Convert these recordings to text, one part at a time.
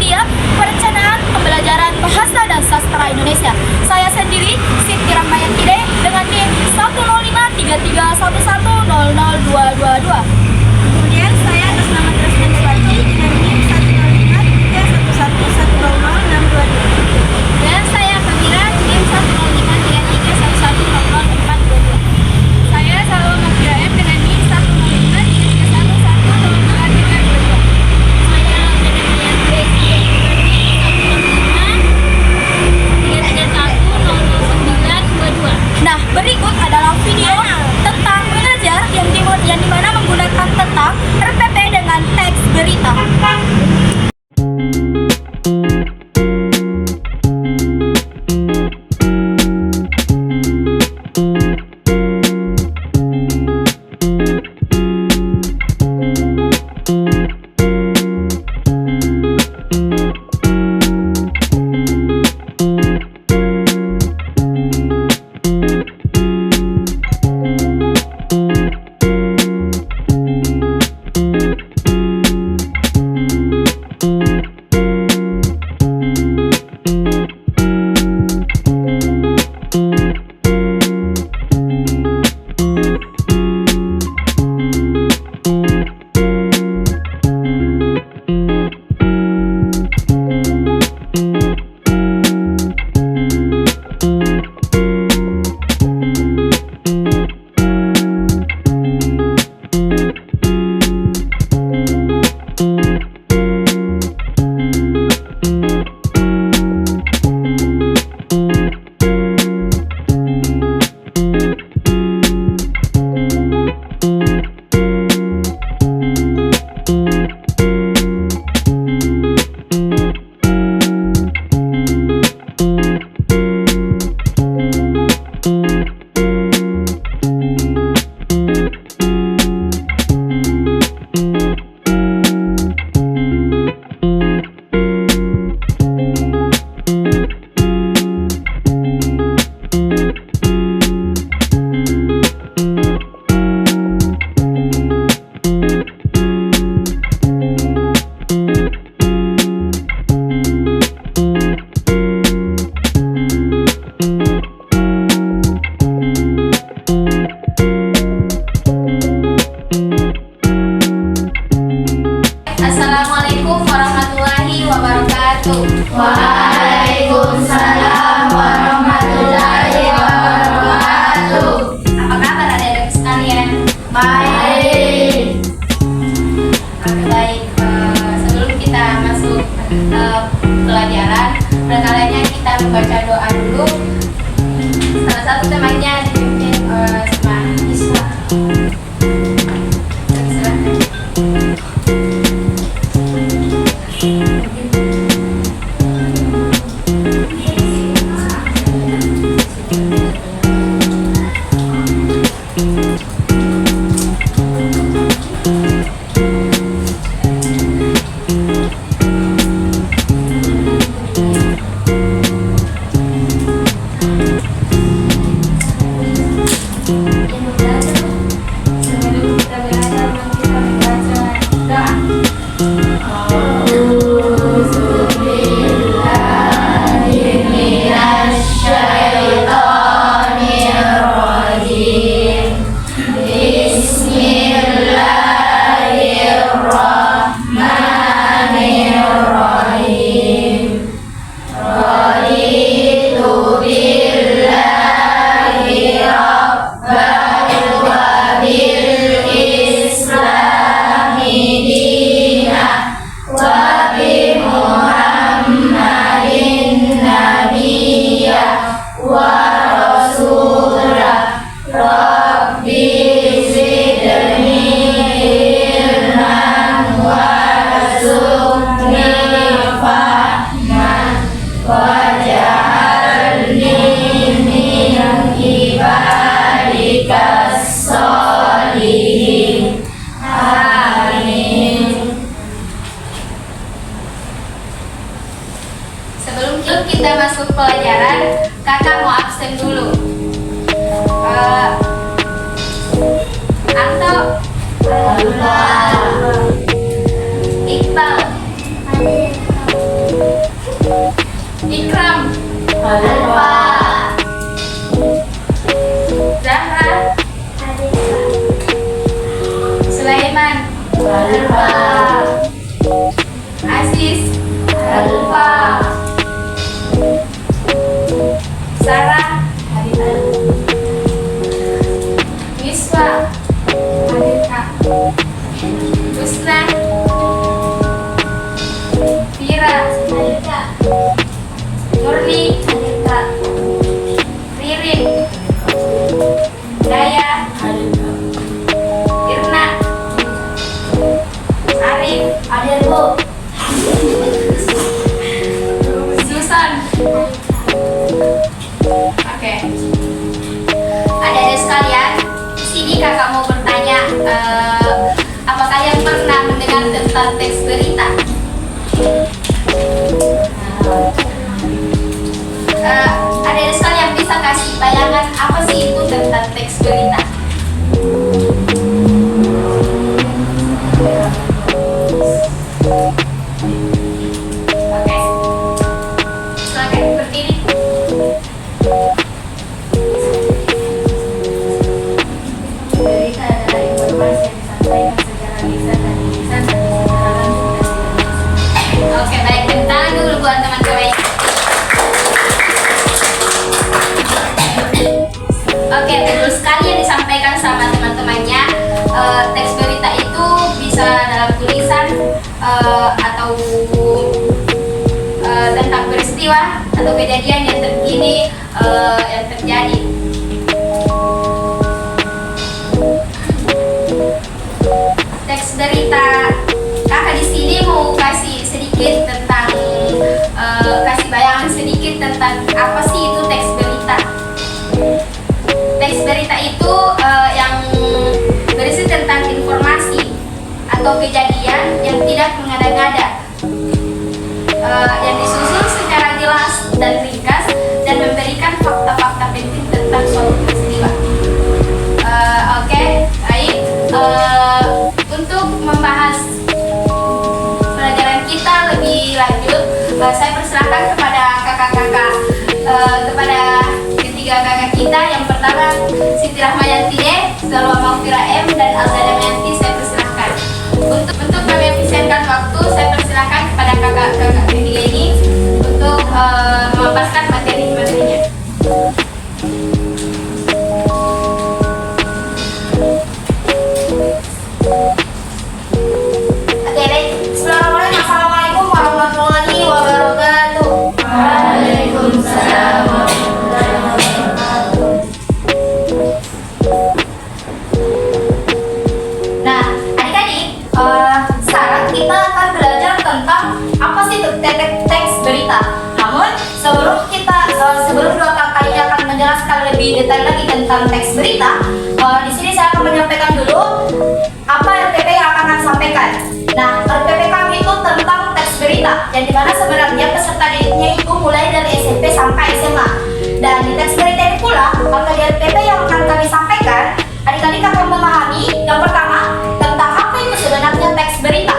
kuliah Perencanaan Pembelajaran Bahasa dan Sastra Indonesia. Saya sendiri, Siti Rahmayatide, dengan NIM 10533110022. Kemudian saya atas nama Tresna Suwati dengan NIM 10533110062. Dan saya Fadira, NIM 10533110042. Saya Salwa Mafira M dengan NIM 10533110022. Saya Fadira Grace dengan NIM 10533110022. Nah, berikut adalah video tentang mengajar yang dimana menggunakan tentang RPP dengan teks berita. Assalamualaikum warahmatullahi wabarakatuh. Waalaikumsalam warahmatullahi wabarakatuh. Apa kabar adik-adik sekalian? Baik. Baik, sebelum kita masuk pelajaran, perkaliannya kita membaca doa dulu. Salah satu temanya dipimpin sama Iswa. Sebelum kita masuk pelajaran, kakak mau absen dulu. Anto, Iqbal, Alfa. Zahra. Sulaiman. Alfa. Aziz. Alfa. Sarah. Wiswa. Husna. Fira. Nurli. Ririn. Daya. Irna. Arif. Adil Bu. Susan. Oke. Adik-adik sekalian, di sini kakak mau bertanya, apa kalian pernah mendengar tentang teks berita? Adik-adik sekalian bisa kasih bayangan apa sih itu tentang teks berita? Oke. Silakan berdiri. Berita adalah informasi yang disampaikan secara lisan dan tulisan dan secara langsung dan tidak langsung. Oke, baik. Tepuk tangan dulu buat teman-teman. Oke, betul sekali yang disampaikan sama teman-temannya. Teks berita itu bisa dalam tulisan atau tentang peristiwa atau kejadian yang terkini yang terjadi. Teks berita, kakak di sini mau kasih sedikit tentang kasih bayangan sedikit tentang apa sih itu teks berita. Teks berita itu yang berisi tentang informasi atau kejadian yang tidak mengada-ngada, yang disusun secara jelas dan ringkas dan memberikan fakta-fakta penting tentang suatu peristiwa. Oke, baik. Untuk membahas pelajaran kita lebih lanjut, saya persilakan kepada kakak-kakak, kepada ketiga kakak kita. Yang pertama Siti Rahmayanti D, Salwa Maufira M, dan Alda Damayanti. Saya persilakan untuk mengefisienkan waktu. Saya persilakan kepada kakak-kakak ketiga ini untuk memaparkan materi-materinya. Oke, baik. Bismillahirrahmanirrahim. Assalamualaikum warahmatullahi wabarakatuh. Waalaikumsalam warahmatullahi wabarakatuh. Nah, adik-adik, sekarang kita akan belajar tentang apa sih itu teks berita. Namun sebelum dua kakak ini akan menjelaskan lebih detail lagi tentang teks berita, di sini saya akan menyampaikan dulu apa RPP yang akan kami sampaikan. Nah, RPP kami itu tentang teks berita, yang dimana sebenarnya peserta didiknya itu mulai dari SMP sampai SMA. Dan di teks berita ini pula, atau di RPP yang akan kami sampaikan, adik-adik akan memahami yang pertama tentang apa itu sebenarnya teks berita.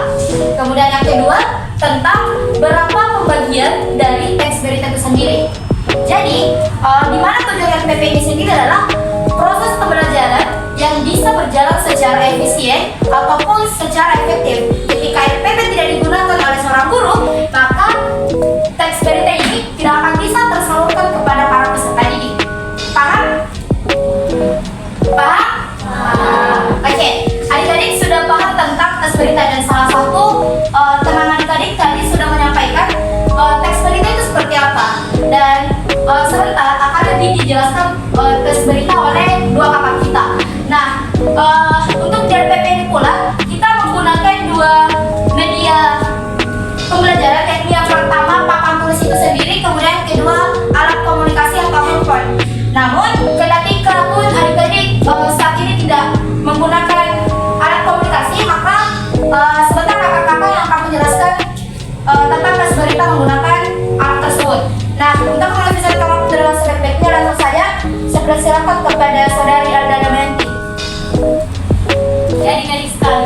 Kemudian yang kedua tentang berapa pembagian dari teks berita itu sendiri. Jadi, di mana tujuan RPP ini sendiri adalah proses pembelajaran yang bisa berjalan secara efisien ataupun secara efektif. Ketika RPP tidak digunakan oleh seorang guru, maka teks berita ini tidak akan bisa tersalurkan kepada para peserta didik. Paham? Paham? Oke, adik-adik sudah paham tentang teks berita, dan salah satu teman adik-adik tadi sudah menyampaikan teks berita itu seperti apa. Dan sebentar akan lebih dijelaskan teks berita oleh dua kakak kita. Nah, untuk di RPP ini pula kita menggunakan dua media pembelajaran, yakni yang pertama papan tulis itu sendiri, kemudian yang kedua alat komunikasi atau handphone. Namun ketika pun adik-adik saat ini tidak menggunakan alat komunikasi, maka sebentar kakak-kakak yang akan menjelaskan tentang teks berita menggunakan alat tersebut. Nah, untuk mengefisienkan waktu dalam sebaik-baiknya, langsung saja saya persilakan kepada saudari Alda Damayanti. Ya, adik-adik sekalian.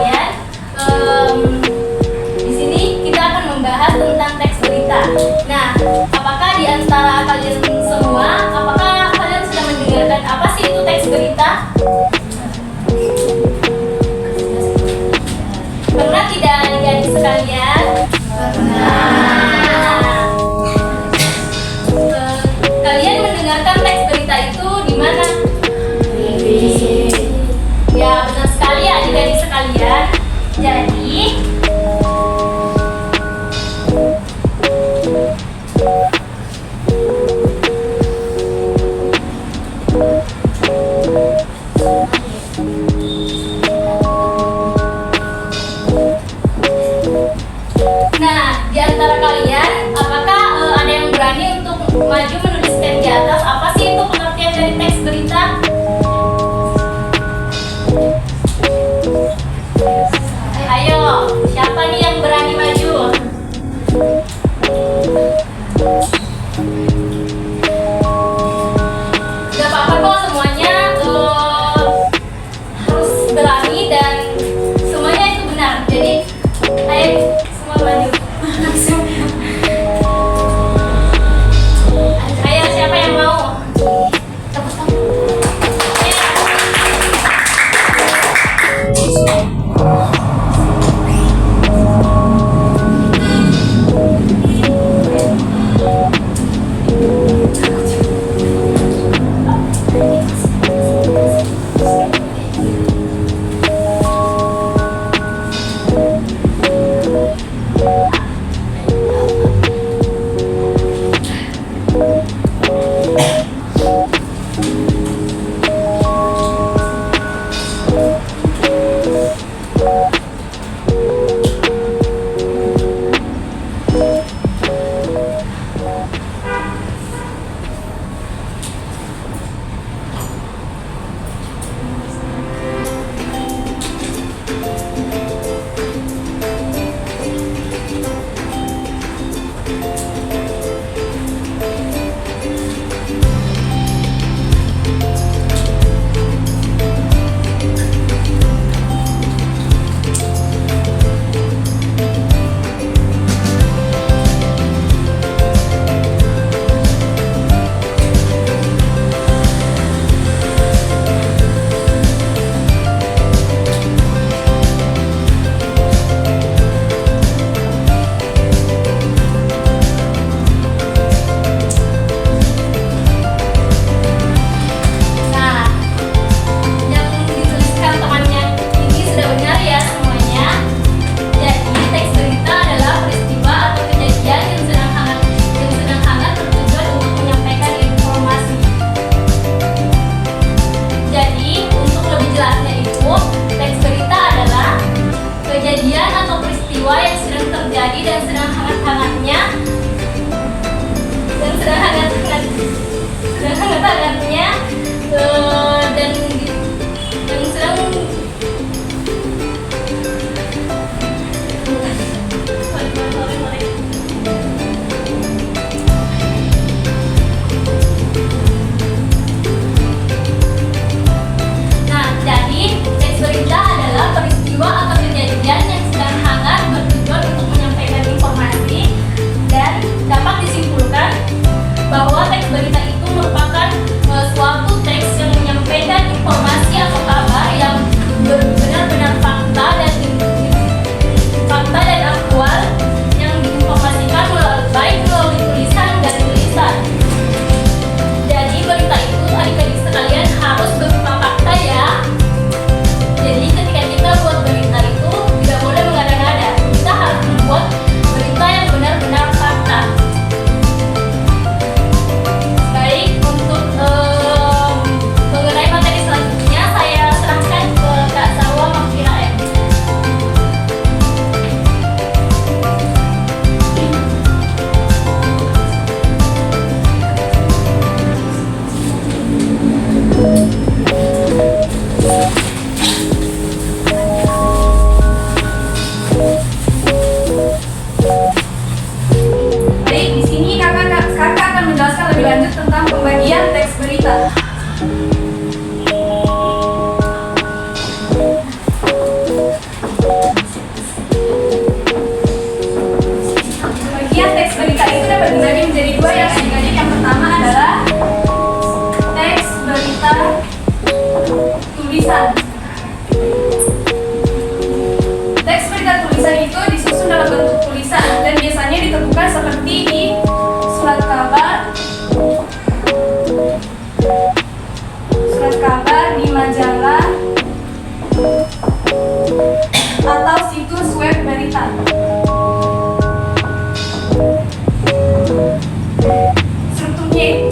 berita.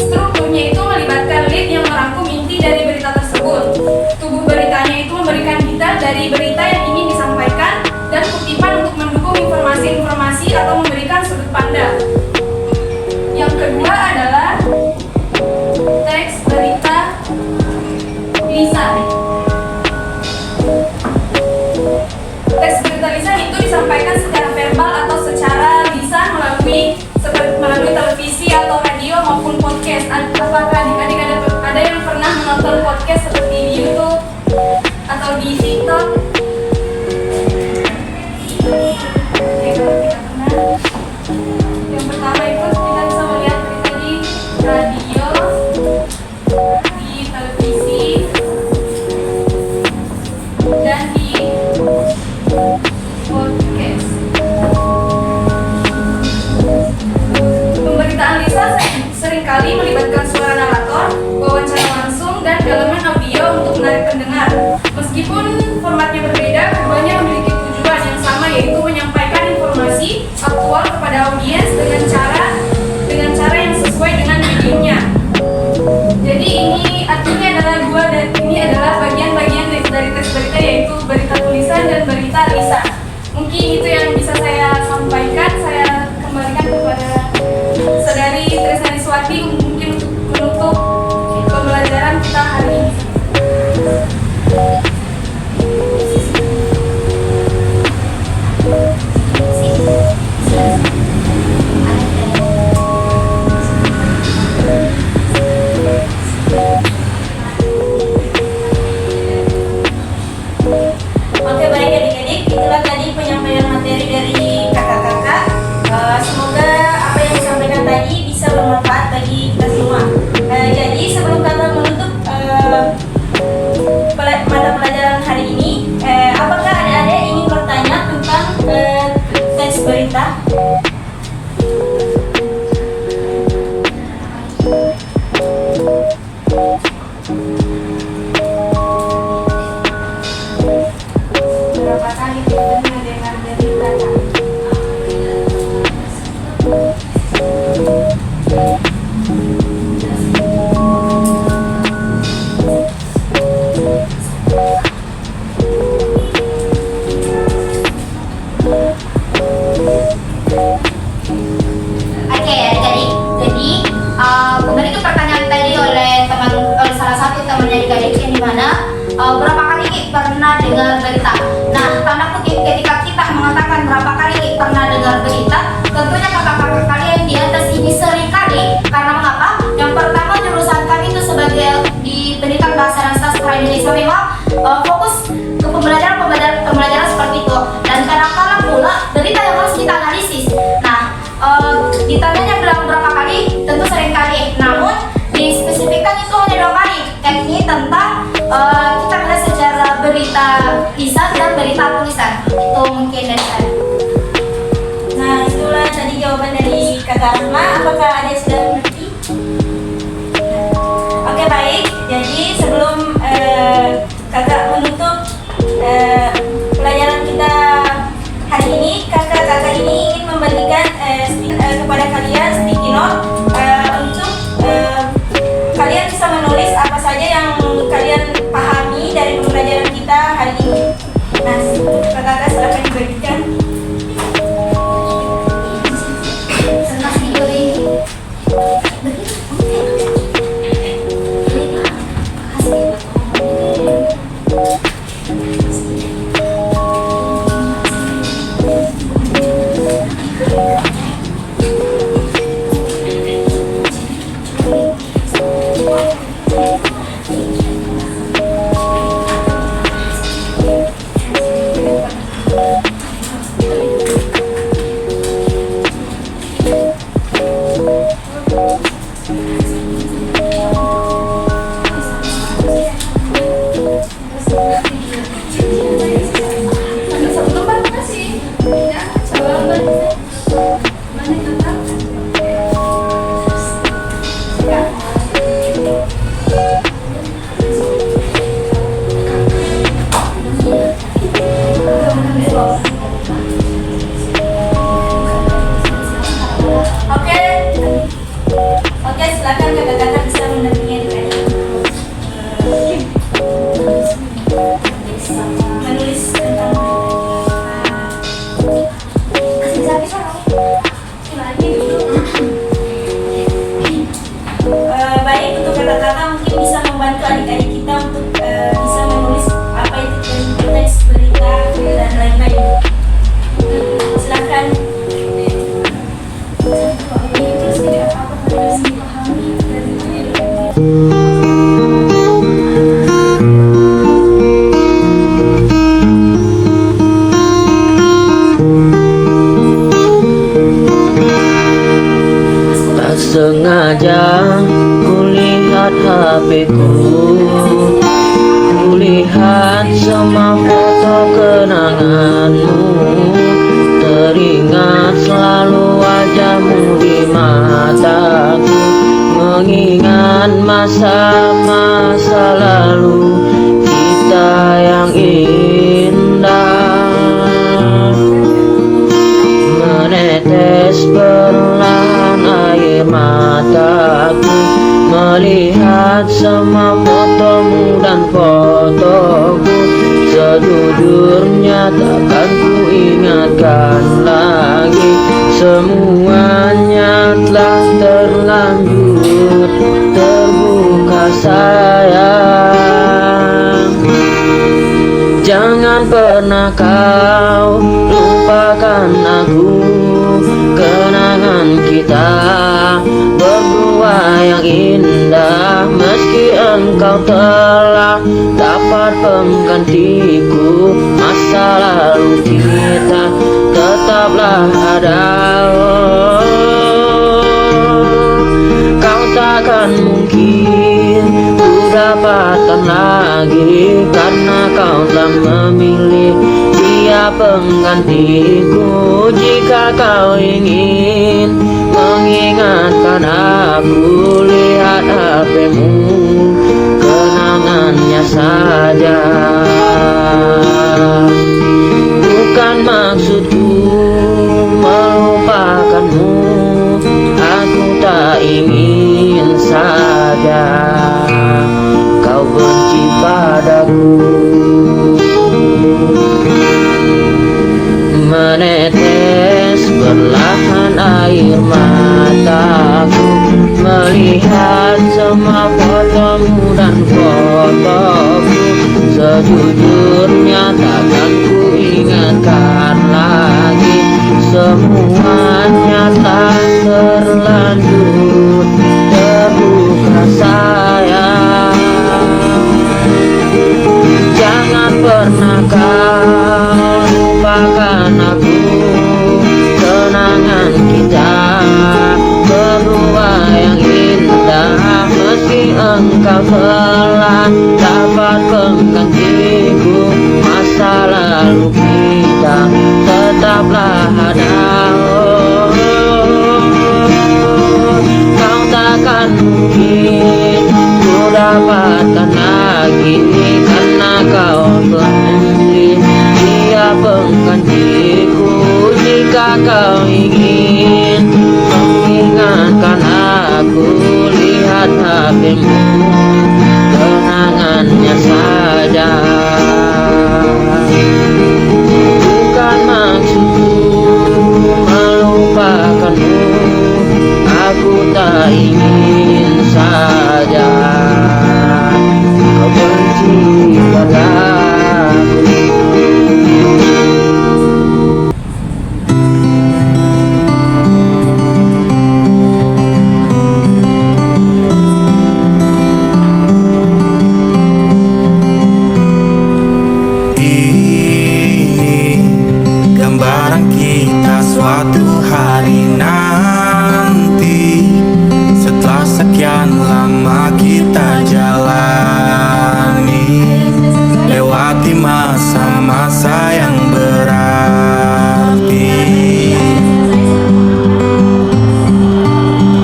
Strukturnya itu melibatkan lead yang merangkum inti dari berita tersebut. Tubuh beritanya itu memberikan detail dari berita yang ingin disampaikan dan kutipan untuk mendukung informasi-informasi atau memberikan sudut pandang. Yang kedua adalah teks berita lisan. Teks berita lisan itu disampaikan secara verbal atau secara lisan melalui televisi atau radio maupun podcast. Apakah adik-adik ada yang pernah menonton podcast seperti di YouTube atau di TikTok? Oke, kalau tidak pernah, yang pertama itu kita bisa melihat berita di radio, di televisi, dan di podcast. Pemberitaan lisan seringkali melibatkan suara narator, wawancara langsung, dan elemen audio untuk menarik pendengar. Meskipun formatnya berbeda, keduanya memiliki tujuan yang sama, yaitu menyampaikan informasi aktual kepada audiens dengan cara yang sesuai dengan mediumnya. Jadi ini artinya adalah bagian-bagian dari teks berita, yaitu berita tulisan dan berita lisan. Mungkin itu yang bisa saya sampaikan. Saya kembalikan kepada Saudari Tresnani Swati mungkin untuk menutup pembelajaran kita hari ini. Oke, baik adik-adik, itulah tadi penyampaian materi dari kakak-kakak. Semoga apa yang disampaikan tadi bisa bermanfaat bagi kita semua. Jadi sebelum kakak menutup mata pelajaran hari ini, apakah adik-adik ingin bertanya tentang teks berita? Berapa kali kita mendengar berita? Oke, adik-adik. Jadi kembali ke pertanyaan tadi oleh salah satu temannya adik-adik yang dimana berapa kali pernah dengar berita? Nah, tanda kutip ketika kita mengatakan berapa kali pernah dengar berita, tentunya kakak-kakak kalian di atas ini sering kali. Karena mengapa? Yang pertama, jurusan kami itu sebagai di Pendidikan Bahasa dan Sastra Indonesia memang fokus ke pembelajaran seperti itu. Dan kadang-kadang pula berita yang harus kita analisis. Nah, ditanyanya bilang berapa kali, tentu sering kali. Namun dispesifikkan itu hanya 2 kali. Yakni tentang kita melihat secara berita lisan dan berita tulisan. Itu mungkin dari saya. Nah, itulah tadi jawaban dari Kakak Rahma. Apakah ada sudah mengerti? Oke, baik. Jadi sebelum kakak menutup pelajaran kita hari ini, kakak-kakak ini ingin membagikan kepada kalian sticky note untuk kalian bisa menulis apa saja yang kalian pahami dari pembelajaran kita hari ini. Nah, kakak-kakak silakan dibagikan. Senang diberi saja kulihat HP-ku, kulihat semua foto kenanganmu, teringat selalu wajahmu di mataku, mengingat masa-masa lalu kita yang indah. Menetes perlahan air mataku, melihat semua fotomu dan fotoku. Sejujurnya takkan ku ingatkan lagi, semuanya telah terlanjur terbuka sayang. Jangan pernah kau lupakan aku, kenangan kita berdua yang indah. Meski engkau telah dapat penggantiku, masa lalu kita tetaplah ada. Kau takkan mungkin ku dapatkan lagi, karena kau telah memilih dia penggantiku. Jika kau ingin mengingatkan aku, lihat HP-mu, kenangannya saja. Bukan maksudku melupakanmu, aku tak ingin saja kau benci padaku. Menetes perlahan air mataku, melihat semua fotomu dan fotoku. Sejujurnya takkan ku ingatkan lagi, semuanya telah terlanjur terbuka sayang. Jangan pernah kau lupakan aku, kenangan kita berdua yang indah. Meski engkau telah dapat penggantiku, masa lalu kita tetaplah ada. Kau takkan mungkin ku dapatkan lagi, karena kau memilih dia penggantiku. Jika kau ingin mengingatkan aku, lihat HP-mu, kenangannya saja. Bukan maksudku melupakanmu, aku tak ingin saja kau benci padaku. Gambaran kita suatu hari nanti, setelah sekian lama kita jalani, lewati masa-masa yang berarti.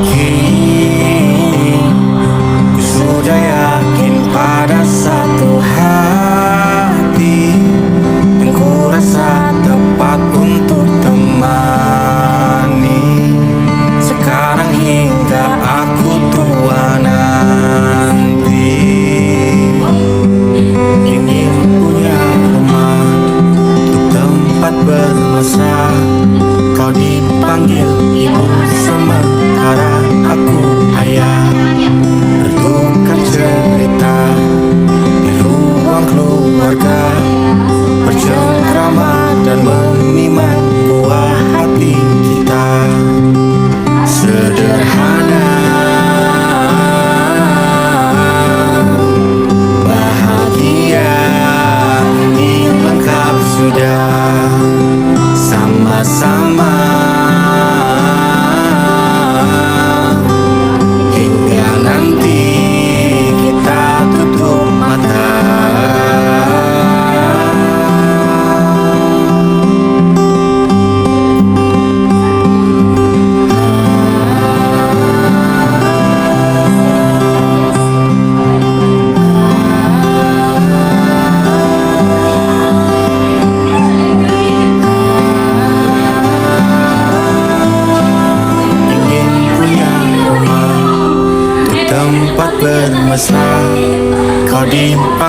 Kini ku sudah yakin pada satu hati yang ku rasa tepat untuk temani. Sekarang hingga aku tua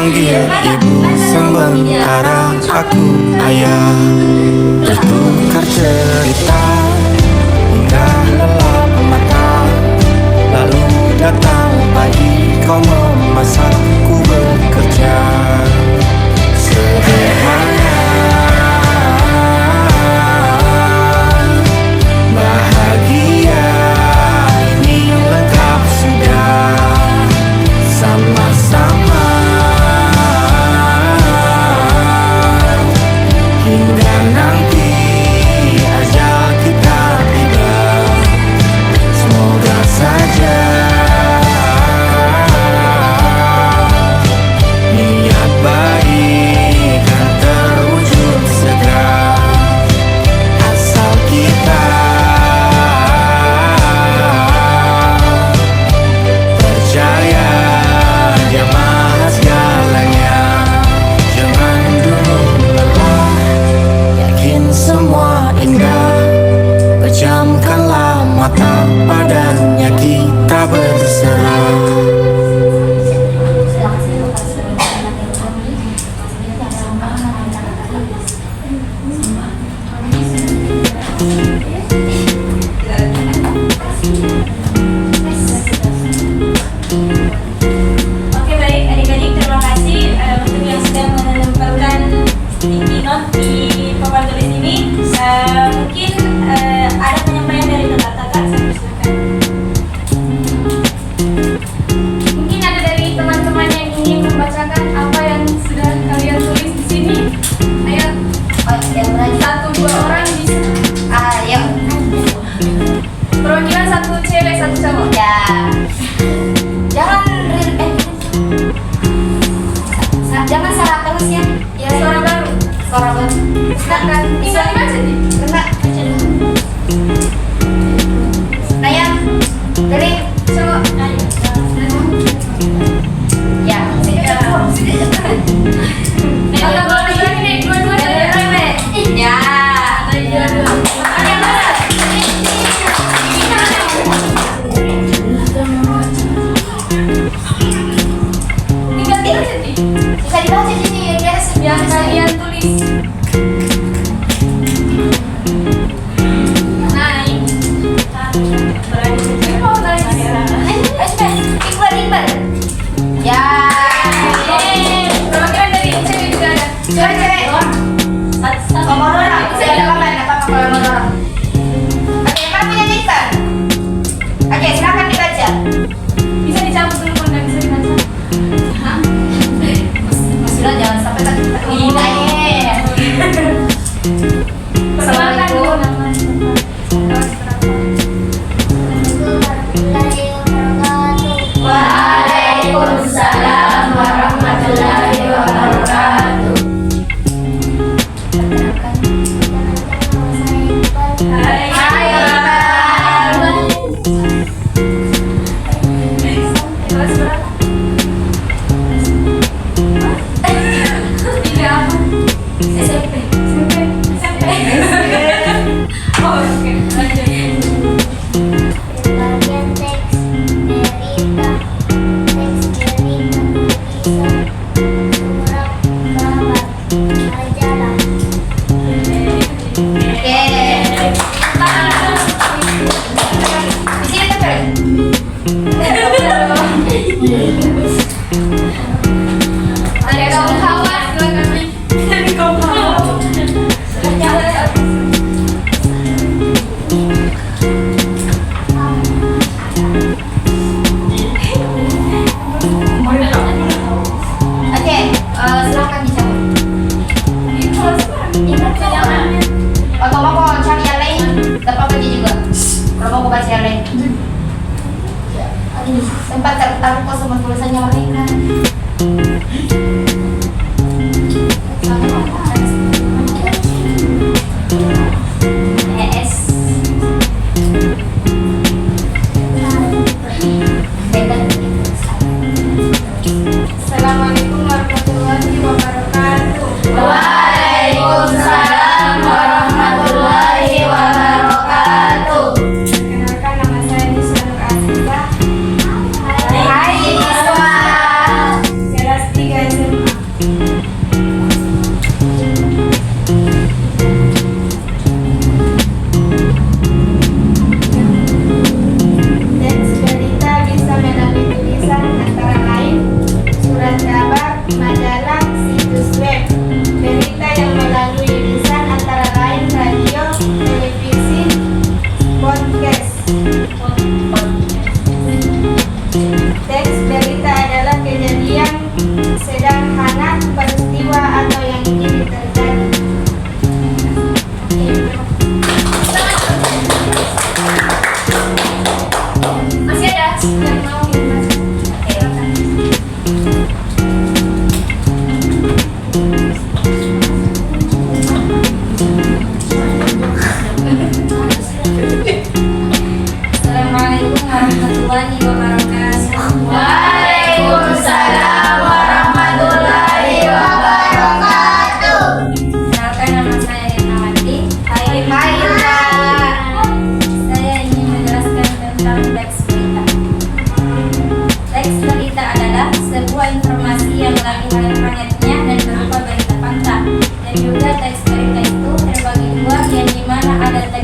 panggil ibu, sementara aku ayah. Bertukar cerita hingga lelap mata. Lalu datang pagi, kau memasak, ku bekerja. Sederhana, bahagia ini lengkap sudah. Sama-sama hingga nanti ajal kita tiba. Semoga saja niat baik kan terwujud segera, asal kita percaya Dia maha segalanya. Jangan dulu lelah, yakin semua indah. Pejamkanlah mata, padanya kita berserah. Oke, baik adik-adik, terima kasih untuk yang sudah menempelkan sticky note di papan tulis ini. Mungkin ada penyampaian dari kakak-kakak, silakan. Mungkin ada dari teman-teman yang ingin membacakan apa yang sudah kalian tulis di sini. Ayo, satu dua orang bisa. Ayo. Perwakilan satu cewek satu cowok. Ya. Jangan jangan salah terus ya. Ya, suara baru. Suara baru. Silakan, tinggal dibaca nih. Kena. Nayang. Dari Cowok. ya. Kalau boleh lagi nih, dua-dua cewek. Ya. Tinggal dibaca nih. Bisa dibaca sini biar Yang kalian tulis. Naik. Ini mau naik. Iqbal. Ya. Perwakilan dari cewek juga ada. Cewek. Ngomong orang. Saya ada apa kalau ngomong orang. Oke, yang punya Iqbal. Oke, silakan dibaca. Bisa dicabut dulu kalau nggak bisa dibaca. Masih jangan sampai tak Silakan. Waalaikumsalam warahmatullahi wabarakatuh. Hai Iqbal. Kelas berapa? Ini apa? SMP. SMP. Oh, oke. Lanjut. Bagian teks berita, teks berita tulisan, surat kabar, majalah. Oke. Di sini kan Ada kaum kawan, silakan. Oke, silakan dicabut. Atau mau cari yang lain, dapat aja juga. Kalau mau baca yang lain. Sempat tertarik kok sama tulisannya mereka. ES. Assalamualaikum warahmatullahi wabarakatuh. Waalaikumsalam warahmatullahi wabarakatuh. Perkenalkan, nama saya Niswa Nur Aziza. Hai Niswa. Kelas 3 SMP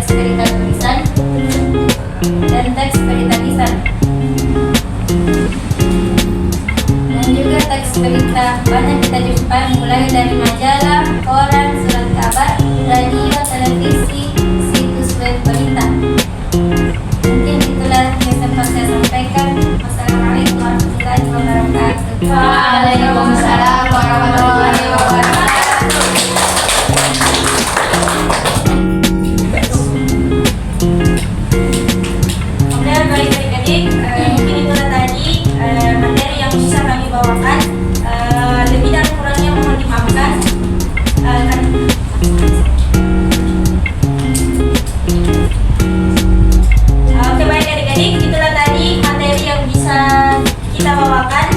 teks berita tulisan dan teks berita lisan. Dan juga teks berita banyak kita jumpai mulai dari majalah, koran, surat kabar, radio, televisi, situs web berita. Mungkin itulah yang sempat saya sampaikan. Wassalamualaikum warahmatullahi wabarakatuh. Waalaikumsalam warahmatullahi wabarakatuh. Oke, baik adik-adik, mungkin itulah tadi materi yang bisa kami bawakan. Lebih dan kurangnya mohon dimaafkan. Oke, baik adik-adik, itulah tadi materi yang bisa kita bawakan.